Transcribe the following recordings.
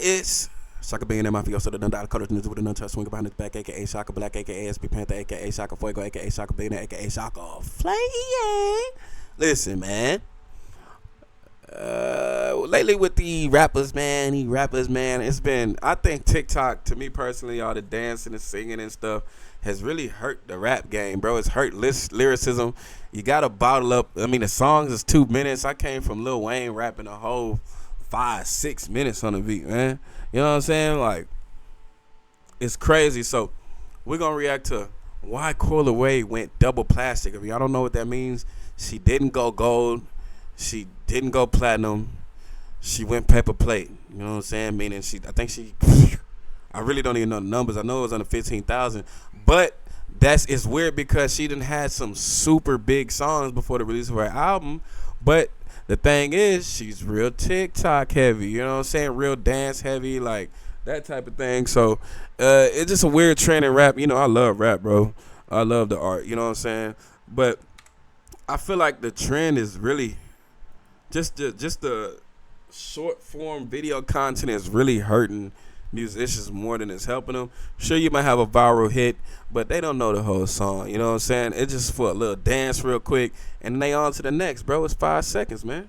It's Shaka being in my field, the Dundada Colors with the Nunta swing behind his back, aka Shaka Black, aka SP Panther, aka Shaka Fuego, aka Shaka Being, aka Shaka Flay. Listen, man. Lately with the rappers, man, it's been, I think TikTok, to me personally, all the dancing and singing and stuff has really hurt the rap game, bro. It's hurt lyricism. You gotta bottle up. I mean, the songs is 2 minutes. I came from Lil Wayne rapping a whole 5-6 minutes on the beat, man. You know what I'm saying? Like, it's crazy. So we're gonna react to why Coi Leray went double plastic. If y'all don't know what that means, she didn't go gold, she didn't go platinum, she went paper plate. You know what I'm saying? Meaning I really don't even know the numbers. I know it was under 15,000, but it's weird because she done had some super big songs before the release of her album. But the thing is, she's real TikTok heavy. You know what I'm saying? Real dance heavy, like that type of thing. So it's just a weird trend in rap. You know, I love rap, bro. I love the art. You know what I'm saying? But I feel like the trend is really just the short form video content is really hurting musicians more than it's helping them. Sure, you might have a viral hit, but they don't know the whole song. You know what I'm saying? It's just for a little dance real quick, and they on to the next, bro. It's 5 seconds, man.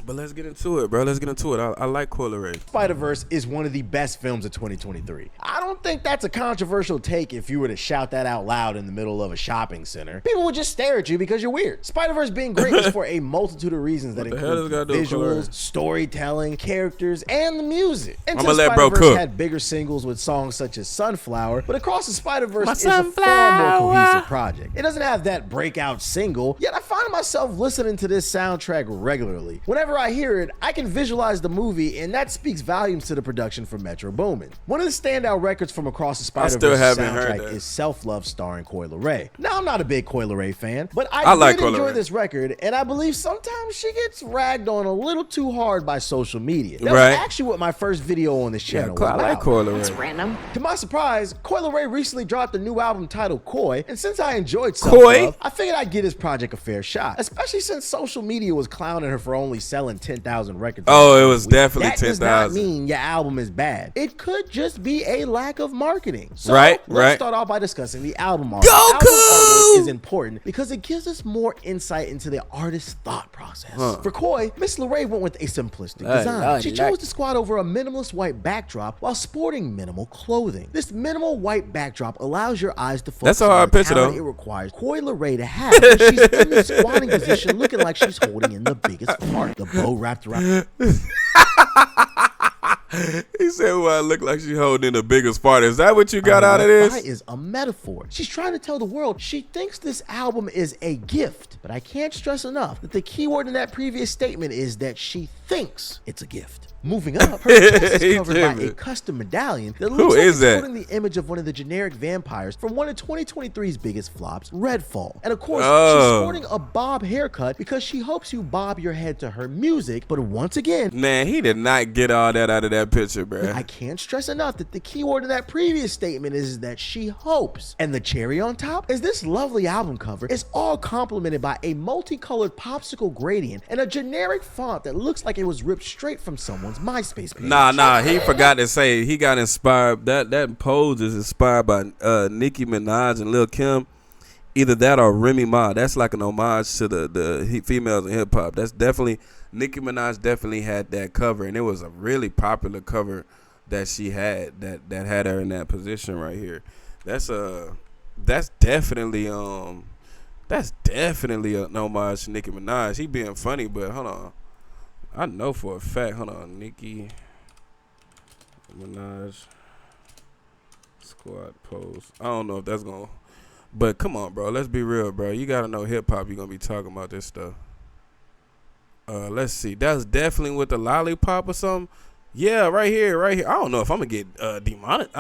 But let's get into it, bro. Let's get into it. I like Coi Leray. Spider-Verse is one of the best films of 2023. I don't think that's a controversial take if you were to shout that out loud in the middle of a shopping center. People would just stare at you because you're weird. Spider-Verse being great is for a multitude of reasons that include visuals, storytelling, characters, and the music. Into Spider-Verse had bigger singles with songs such as Sunflower, but Across the Spider-Verse is a far more cohesive project. It doesn't have that breakout single, yet I find myself listening to this soundtrack regularly. Whenever I hear it, I can visualize the movie, and that speaks volumes to the production for Metro Boomin. One of the standout records from Across the Spider-Verse soundtrack is Self-Love starring Coi Leray. Now, I'm not a big Coi Leray fan, but I did enjoy this record, and I believe sometimes she gets ragged on a little too hard by social media. That was actually what my first video on this channel was about. I like Coi Leray. That's random. To my surprise, Coi Leray recently dropped a new album titled Coi, and since I enjoyed Self-Love, I figured I'd give this project a fair shot, especially since social media was clowning her for only selling 10,000 records. Oh, it was definitely 10,000. That does not mean your album is bad. It could just be a lack of marketing. So let's start off by discussing the album art. The album artwork is important because it gives us more insight into the artist's thought process. For Coi, Miss Leray went with a simplistic design. She chose to squat over a minimalist white backdrop while sporting minimal clothing. This minimal white backdrop allows your eyes to focus on the talent it requires Coi Leray to have when she's in the squatting position looking like she's holding in the biggest part. The bow wrapped around. He said, well, I look like she's holding the biggest part. Is that what you got out of this? That is a metaphor. She's trying to tell the world she thinks this album is a gift, but I can't stress enough that the key word in that previous statement is that she thinks it's a gift. Moving up, her chest is covered by a custom medallion that looks like it's holding the image of one of the generic vampires from one of 2023's biggest flops, Redfall. And of course, she's sporting a bob haircut because she hopes you bob your head to her music, but once again, man, he did not get all that out of that picture, bro. I can't stress enough that the key word in that previous statement is that she hopes. And the cherry on top is this lovely album cover is all complemented by a multicolored popsicle gradient and a generic font that looks like it was ripped straight from someone's MySpace page. Nah, he forgot to say he got inspired. That pose is inspired by Nicki Minaj and Lil Kim. Either that or Remy Ma. That's like an homage to the females in hip hop. That's definitely, Nicki Minaj definitely had that cover, and it was a really popular cover that she had that had her in that position right here. That's definitely an homage to Nicki Minaj. He being funny, but hold on. I know for a fact. Hold on, Nicki Minaj squat pose. I don't know if that's gonna, but come on, bro. Let's be real, bro. You gotta know hip hop. You're gonna be talking about this stuff. Let's see. That's definitely with the lollipop or something. Yeah, right here. I don't know if I'm gonna get demonetized.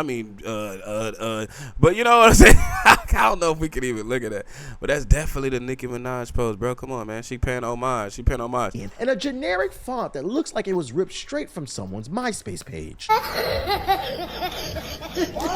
But you know what I'm saying. I don't know if we could even look at that. But that's definitely the Nicki Minaj pose, bro. Come on, man. She paying homage. And a generic font that looks like it was ripped straight from someone's MySpace page.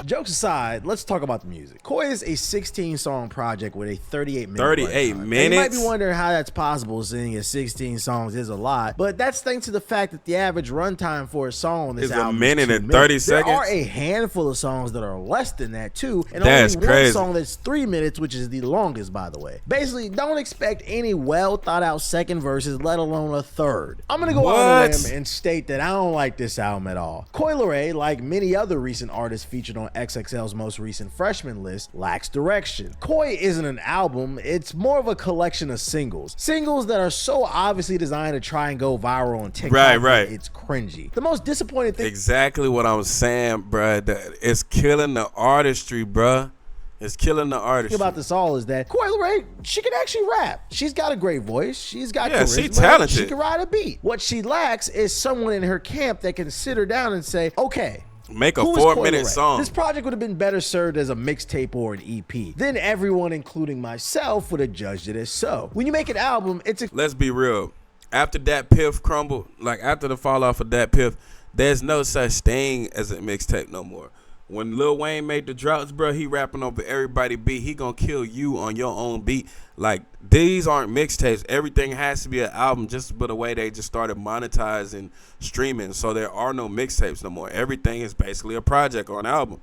Jokes aside, let's talk about the music. Coi is a 16-song project with a 38-minute 38 minutes. And you might be wondering how that's possible, seeing as 16 songs is a lot. But that's thanks to the fact that the average runtime for a song on this album is a minute is 2 and 30 minutes. seconds. There are a handful of songs that are less than that too, and that's only crazy. one song that's 3 minutes, which is the longest, by the way. Basically, don't expect any well thought out second verses, let alone a third. I'm gonna go on a limb and state that I don't like this album at all. Coi Leray, like many other recent artists featured on XXL's most recent freshman list, lacks direction. Coi isn't an album, it's more of a collection of singles. Singles that are so obviously designed to try and go viral on TikTok. Right. It's cringy. The most disappointing thing. Exactly what I'm saying, bruh. That it's killing the artistry, bruh. It's killing the artistry. About this all is that Coi Leray, she can actually rap. She's got a great voice. She's got charisma. She's talented. She can ride a beat. What she lacks is someone in her camp that can sit her down and say, okay, make a 4-minute song. This project would have been better served as a mixtape or an EP. Then everyone, including myself, would have judged it as so. When you make an album, let's be real. After that Piff crumbled, like after the fall off of that Piff, there's no such thing as a mixtape no more. When Lil Wayne made the Droughts, bro, he rapping over everybody beat. He gonna kill you on your own beat. Like, these aren't mixtapes. Everything has to be an album, just by the way they just started monetizing streaming. So there are no mixtapes no more. Everything is basically a project or an album.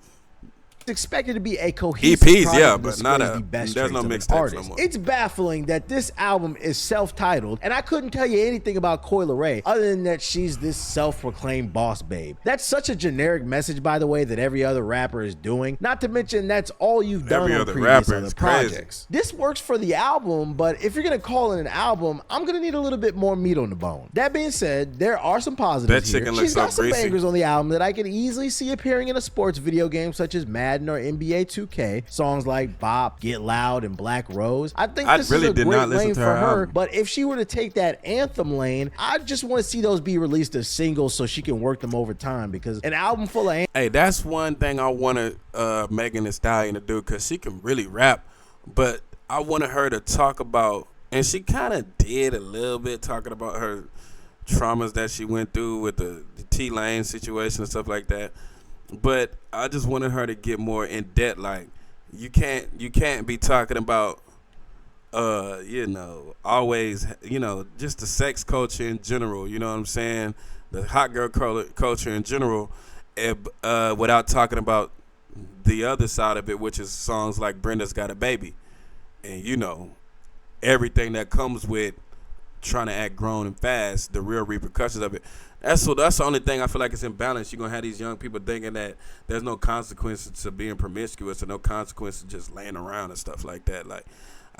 Expected to be a cohesive EPs, yeah, but but not there's no mixtapes no more. It's baffling that this album is self-titled, and I couldn't tell you anything about Coi Leray other than that she's this self-proclaimed boss babe. That's such a generic message, by the way, that every other rapper is doing. Not to mention that's all you've done on previous other projects. This works for the album, but if you're gonna call it an album, I'm gonna need a little bit more meat on the bone. That being said, there are some positives here. She's got some bangers on the album that I can easily see appearing in a sports video game such as Madden or NBA 2K. Songs like Bop, Get Loud, and Black Rose. I think this is a great lane for her, but if she were to take that anthem lane, I just want to see those be released as singles so she can work them over time, because an album full of Hey, that's one thing I wanted Megan Thee Stallion to do, because she can really rap, but I wanted her to talk about, and she kind of did a little bit, talking about her traumas that she went through with the T-Lane situation and stuff like that. But I just wanted her to get more in depth. Like, you can't be talking about always, just the sex culture in general, you know what I'm saying, the hot girl culture in general, without talking about the other side of it, which is songs like Brenda's Got a Baby, and everything that comes with trying to act grown and fast, the real repercussions of it. That's the only thing I feel like is imbalance. You're going to have these young people thinking that there's no consequences to being promiscuous or no consequences to just laying around and stuff like that. Like,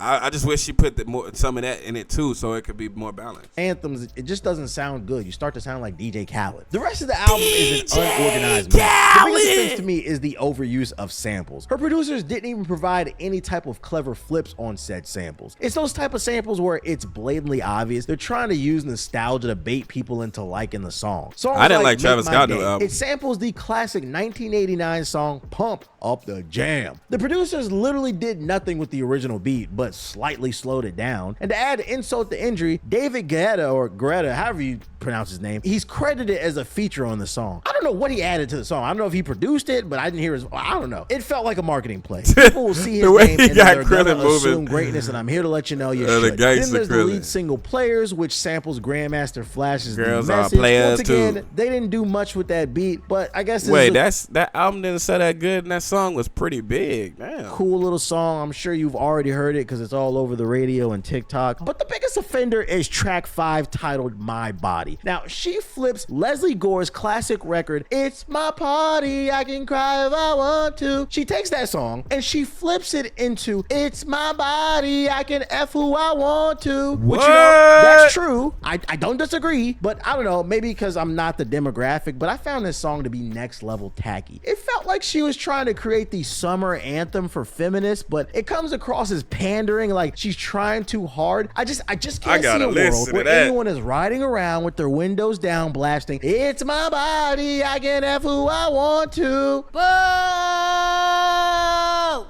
I just wish she put some of that in it too, so it could be more balanced. Anthems, it just doesn't sound good. You start to sound like DJ Khaled. The rest of the album is an unorganized mess. The biggest offense to me is the overuse of samples. Her producers didn't even provide any type of clever flips on said samples. It's those type of samples where it's blatantly obvious they're trying to use nostalgia to bait people into liking the song. I didn't like Travis Scott's album. It samples the classic 1989 song Pump Up the Jam. The producers literally did nothing with the original beat, but slightly slowed it down. And to add insult to injury, David Guetta, however you pronounce his name, he's credited as a feature on the song. I don't know what he added to the song. I don't know if he produced it, but I didn't hear I don't know. It felt like a marketing play. People will see his name and they're gonna assume greatness, and I'm here to let you know you should. Then there's the lead single Players, which samples Grandmaster Flash's Girls message. Are Players Once again, too. they didn't do much with that beat, but I guess that album didn't sound that good, and that song was pretty big. Damn. Cool little song. I'm sure you've already heard it because it's all over the radio and TikTok. But the biggest offender is track 5, titled My Body. Now, she flips Leslie Gore's classic record, It's My Party, I Can Cry If I Want To. She takes that song and she flips it into It's My Body, I Can F Who I Want To. Which, that's true. I don't disagree, but I don't know, maybe because I'm not the demographic, but I found this song to be next level tacky. It felt like she was trying to create the summer anthem for feminists, but it comes across as pandering, like she's trying too hard. I just can't see a world where anyone is riding around with their windows down, blasting, "It's my body, I can have who I want to."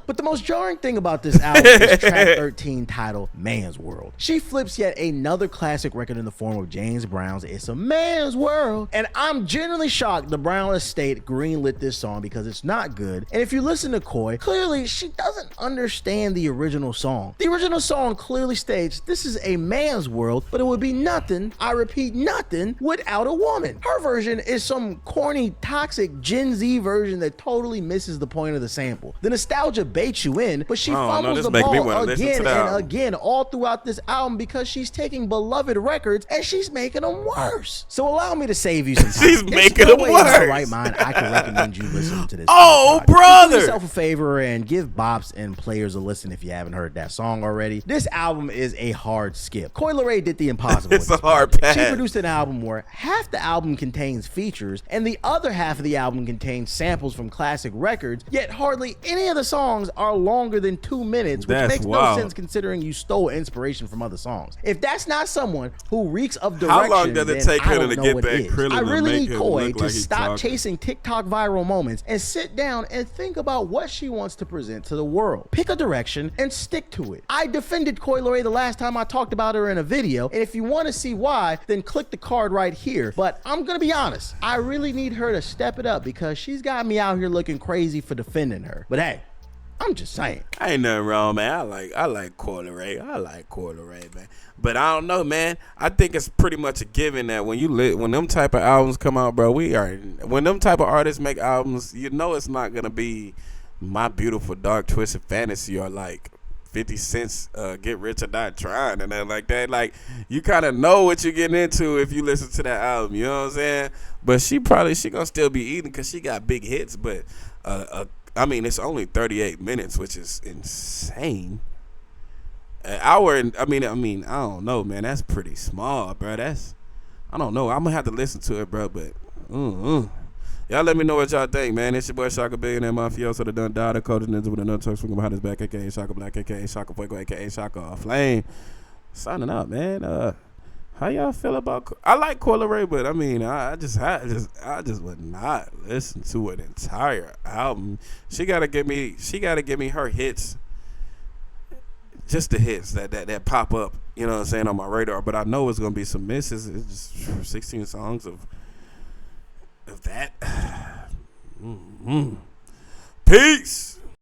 But the most jarring thing about this album is track 13, titled Man's World. She flips yet another classic record in the form of James Brown's It's a Man's World. And I'm genuinely shocked the Brown estate greenlit this song because it's not good. And if you listen to Coi, clearly she doesn't understand the original song. The original song clearly states, "This is a man's world, but it would be nothing, I repeat nothing, without a woman." Her version is some corny, toxic Gen Z version that totally misses the point of the sample. The nostalgia baits you in, but she fumbles the ball again and again all throughout this album because she's taking beloved records and she's making them worse. So allow me to save you some time. She's making them worse. In the right mind, I can recommend you listen to this. Oh, brother! Do yourself a favor and give Bops and Players a listen if you haven't heard that song already. This album is a hard skip. Coi Leray did the impossible. It's a hard pass. She produced an album where half the album contains features and the other half of the album contains samples from classic records, yet hardly any of the songs are longer than 2 minutes, which makes no sense considering you stole inspiration from other songs. If that's not someone who reeks of direction, how long does it take her to get that krillin? I really need Coi to stop chasing TikTok viral moments and sit down and think about what she wants to present to the world. Pick a direction and stick to it. I defended Coi Leray the last time I talked about her in a video, and if you want to see why, then click the card right here. But I'm gonna be honest, I really need her to step it up because she's got me out here looking crazy for defending her. But hey, I'm just saying. Ain't nothing wrong, man. I like Coi Leray. I like Coi Leray, man. But I don't know, man. I think it's pretty much a given that when them type of albums come out, bro, when them type of artists make albums, you know it's not gonna be My Beautiful Dark Twisted Fantasy or like 50 Cent's Get Rich or Die Trying and nothing like that. Like, you kind of know what you're getting into if you listen to that album, you know what I'm saying? But she gonna still be eating because she got big hits, but I mean, it's only 38 minutes, which is insane. An hour, I mean, I don't know, man. That's pretty small, bro. I don't know. I'm gonna have to listen to it, bro. But y'all let me know what y'all think, man. It's your boy Shaka Billionaire Mafioso, the done died, the coach ninja with another talk swinging behind his back, aka Shaka Black, aka Shaka Fuego, aka Shaka Flame. Signing out, man. How y'all feel about? I like Coi Leray, but I mean, I just would not listen to an entire album. She gotta give me her hits, just the hits that pop up. You know what I'm saying, on my radar. But I know it's gonna be some misses. It's just 16 songs of that. Peace.